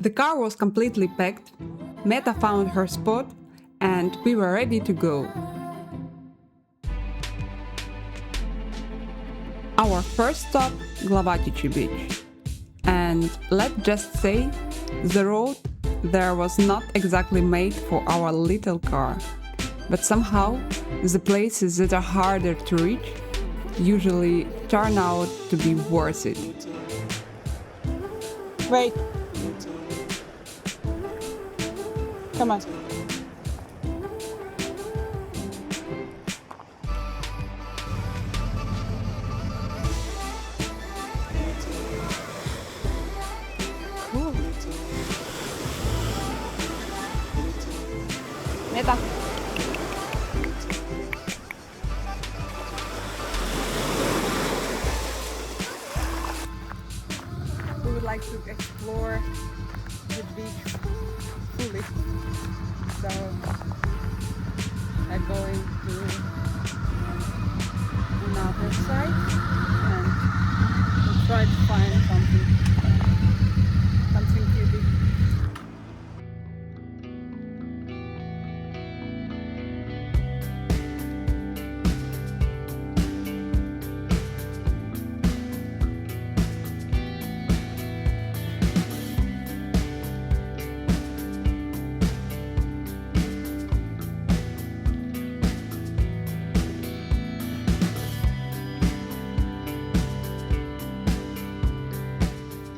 The car was completely packed, Meta found her spot, and we were ready to go. Our first stop, Glavatici Beach. And let's just say, the road there was not exactly made for our little car. But somehow, the places that are harder to reach usually turn out to be worth it. Wait. Come on. Cool. Meta. We would like to explore the beach fully. So I'm going to another side and we'll try to find something cute.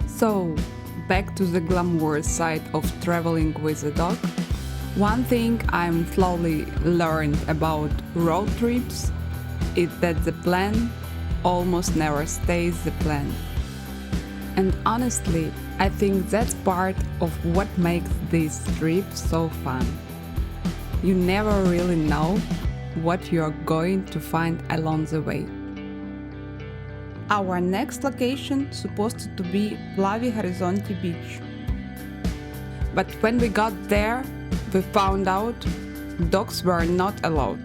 So, back to the glamorous side of traveling with a dog. One thing I'm slowly learned about road trips is that the plan almost never stays the plan. And honestly, I think that's part of what makes this trip so fun. You never really know what you are going to find along the way. Our next location supposed to be Plavi Horizonti Beach. But when we got there, we found out dogs were not allowed.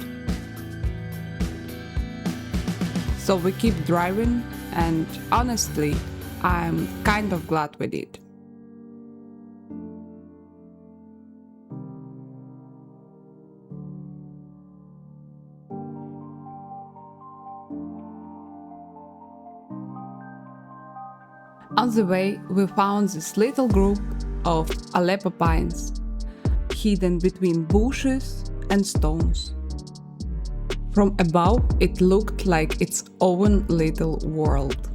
So we keep driving, and honestly, I'm kind of glad we did. On the way, we found this little group of Aleppo pines, hidden between bushes and stones. From above, it looked like its own little world.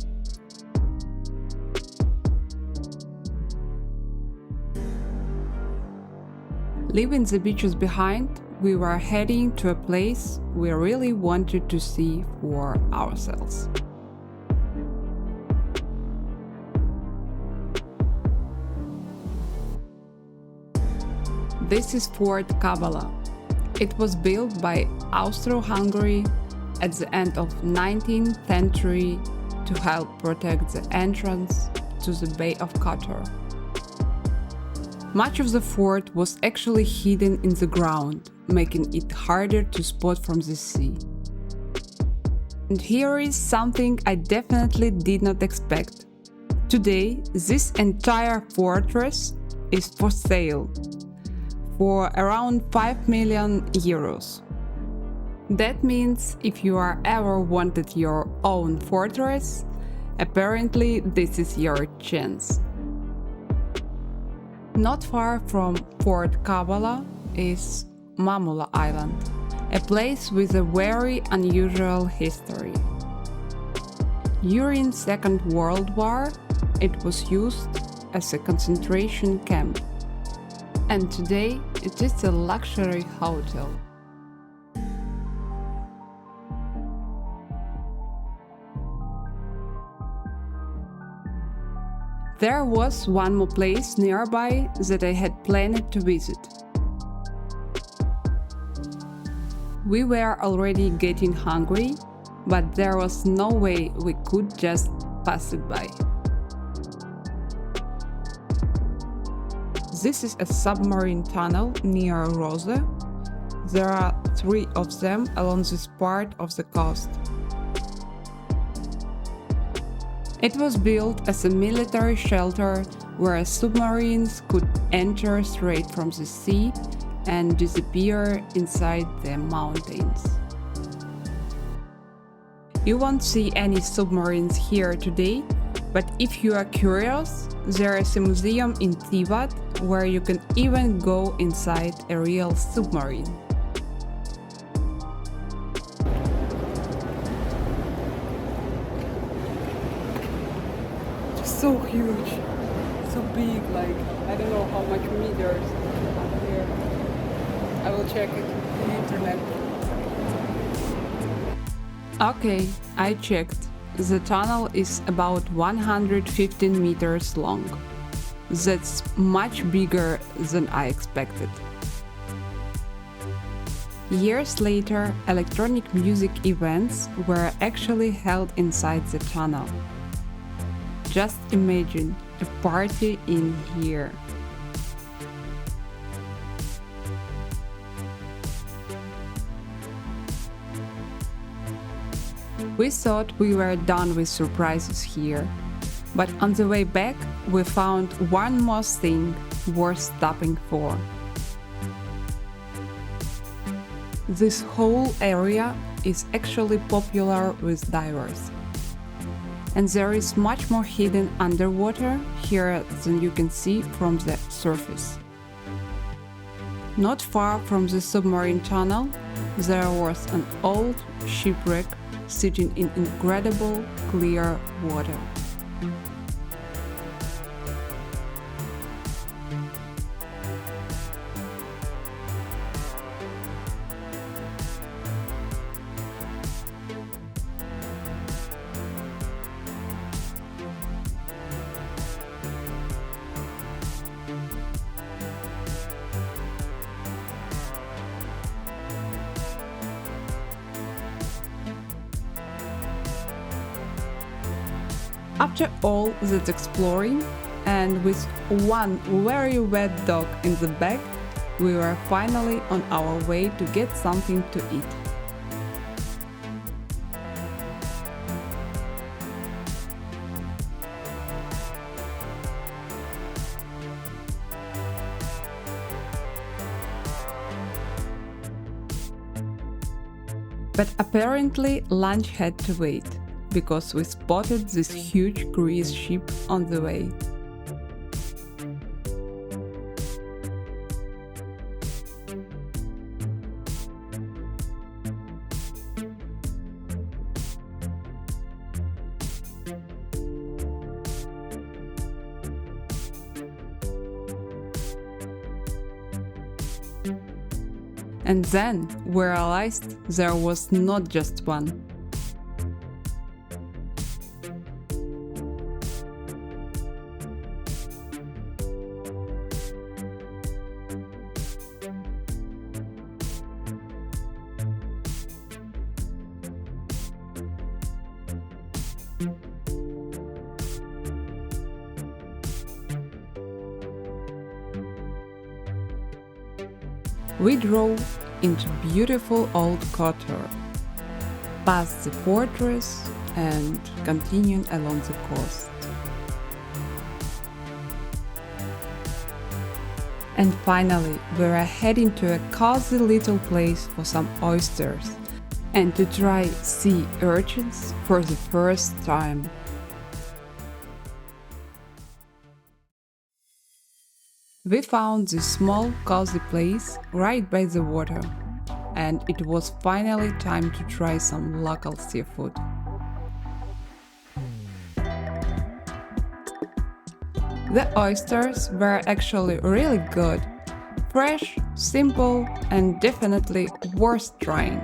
Leaving the beaches behind, we were heading to a place we really wanted to see for ourselves. This is Fort Kavala. It was built by Austro-Hungary at the end of 19th century to help protect the entrance to the Bay of Qatar. Much of the fort was actually hidden in the ground, making it harder to spot from the sea. And here is something I definitely did not expect. Today, this entire fortress is for sale for around 5 million euros. That means if you are ever wanted your own fortress, apparently this is your chance. Not far from Fort Kavala is Mamula Island, a place with a very unusual history. During Second World War, it was used as a concentration camp. And today it is a luxury hotel. There was one more place nearby that I had planned to visit. We were already getting hungry, but there was no way we could just pass it by. This is a submarine tunnel near Rose. There are 3 of them along this part of the coast. It was built as a military shelter where submarines could enter straight from the sea and disappear inside the mountains. You won't see any submarines here today, but if you are curious, there is a museum in Tivat where you can even go inside a real submarine. So huge, so big, like I don't know how much meters up here. I will check it on the internet. Okay, I checked. The tunnel is about 115 meters long. That's much bigger than I expected. Years later, electronic music events were actually held inside the tunnel. Just imagine a party in here. We thought we were done with surprises here, but on the way back we found one more thing worth stopping for. This whole area is actually popular with divers. And there is much more hidden underwater here than you can see from the surface. Not far from the submarine tunnel, there was an old shipwreck sitting in incredible clear water. After all that exploring, and with one very wet dog in the back, we were finally on our way to get something to eat. But apparently lunch had to wait, because we spotted this huge cruise ship on the way. And then we realized there was not just one. We drove into beautiful old Kotor, past the fortress and continuing along the coast. And finally, we were heading to a cozy little place for some oysters and to try sea urchins for the first time. We found this small, cozy place right by the water, and it was finally time to try some local seafood. The oysters were actually really good, fresh, simple, and definitely worth trying.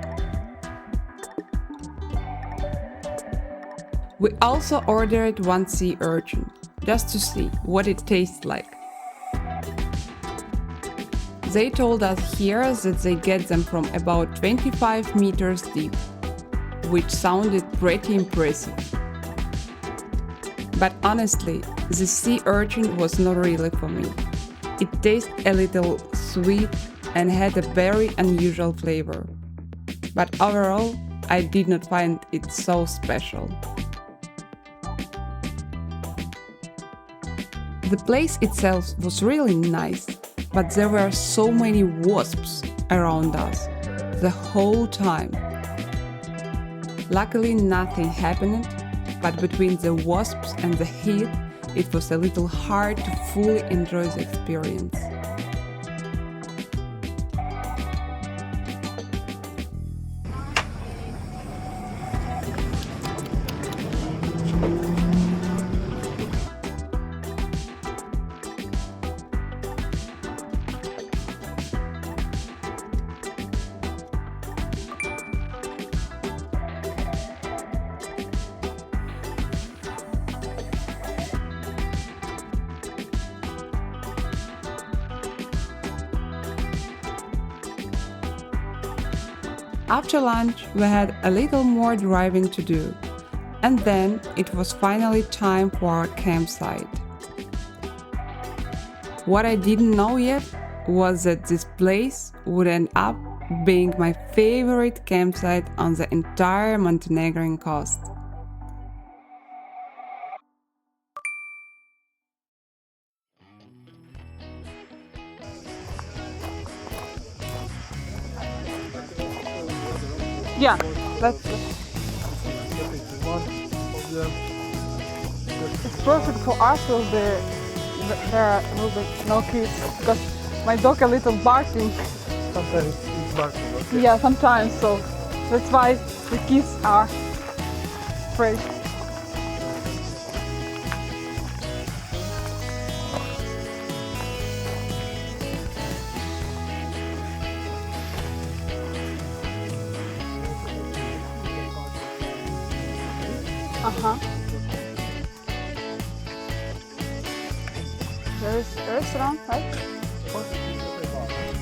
We also ordered one sea urchin, just to see what it tastes like. They told us here that they get them from about 25 meters deep, which sounded pretty impressive. But honestly, the sea urchin was not really for me. It tasted a little sweet and had a very unusual flavor. But overall, I did not find it so special. The place itself was really nice, but there were so many wasps around us the whole time. Luckily, nothing happened, but between the wasps and the heat, it was a little hard to fully enjoy the experience. After lunch, we had a little more driving to do, and then it was finally time for our campsite. What I didn't know yet was that this place would end up being my favorite campsite on the entire Montenegrin coast. Yeah, that's it. It's perfect for us. There will be no kids because my dog a little barking. Sometimes it's barking, okay? Yeah, sometimes. So that's why the kids are afraid. There is a restaurant, right?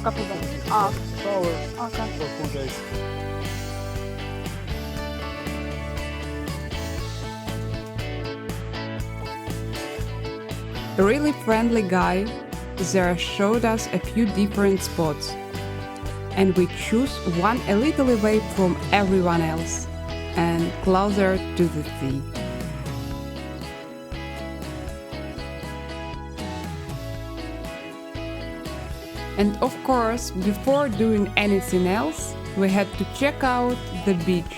Couple of them. Ah, okay. For 4 days. A really friendly guy there showed us a few different spots, and we chose one a little away from everyone else and closer to the sea. And of course, before doing anything else, we had to check out the beach.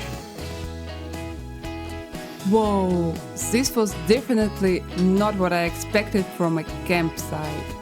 Whoa, this was definitely not what I expected from a campsite.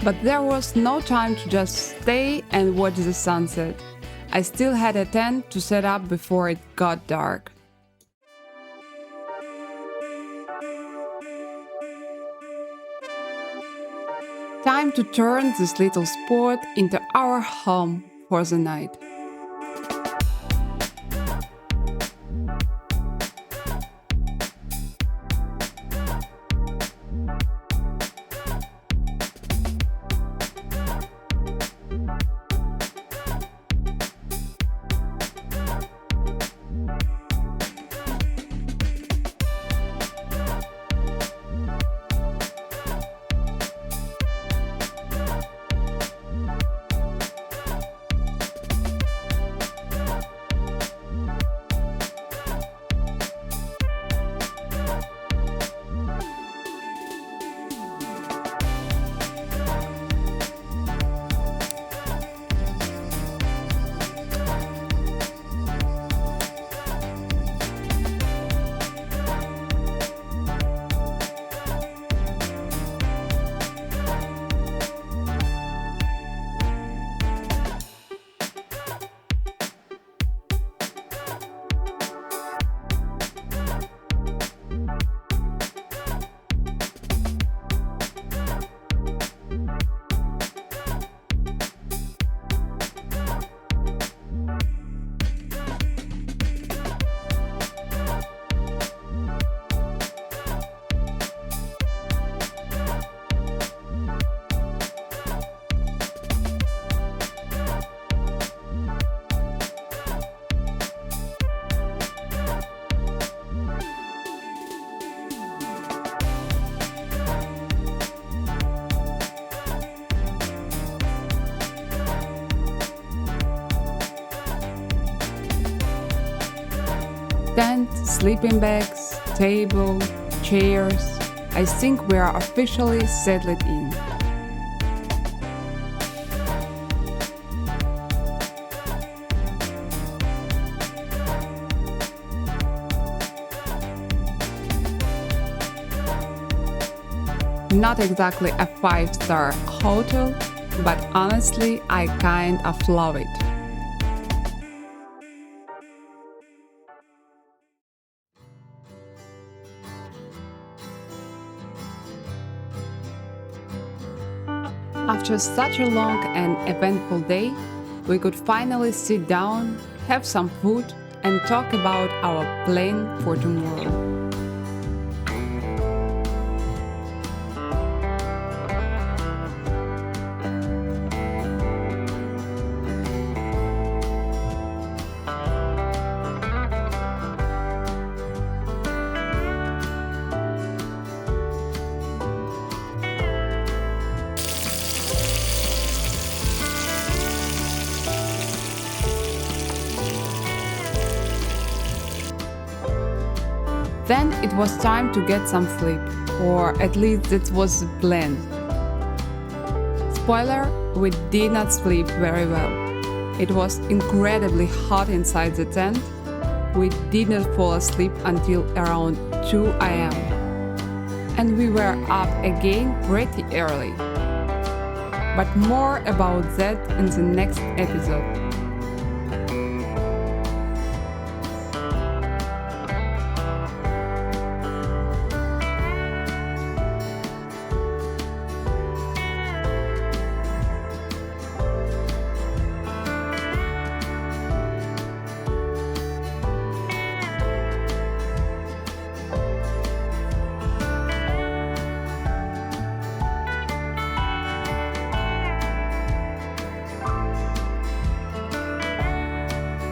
But there was no time to just stay and watch the sunset. I still had a tent to set up before it got dark. Time to turn this little spot into our home for the night. Tent, sleeping bags, table, chairs. I think we are officially settled in. Not exactly a 5-star hotel, but honestly, I kind of love it. After such a long and eventful day, we could finally sit down, have some food, and talk about our plan for tomorrow. Then it was time to get some sleep, or at least that was the plan. Spoiler, we did not sleep very well. It was incredibly hot inside the tent. We did not fall asleep until around 2 a.m. And we were up again pretty early. But more about that in the next episode.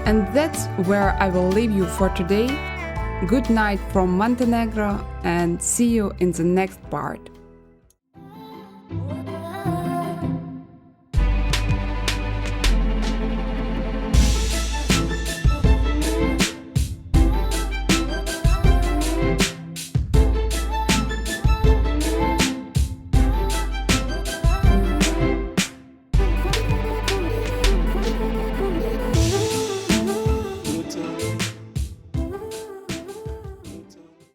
And that's where I will leave you for today. Good night from Montenegro and see you in the next part.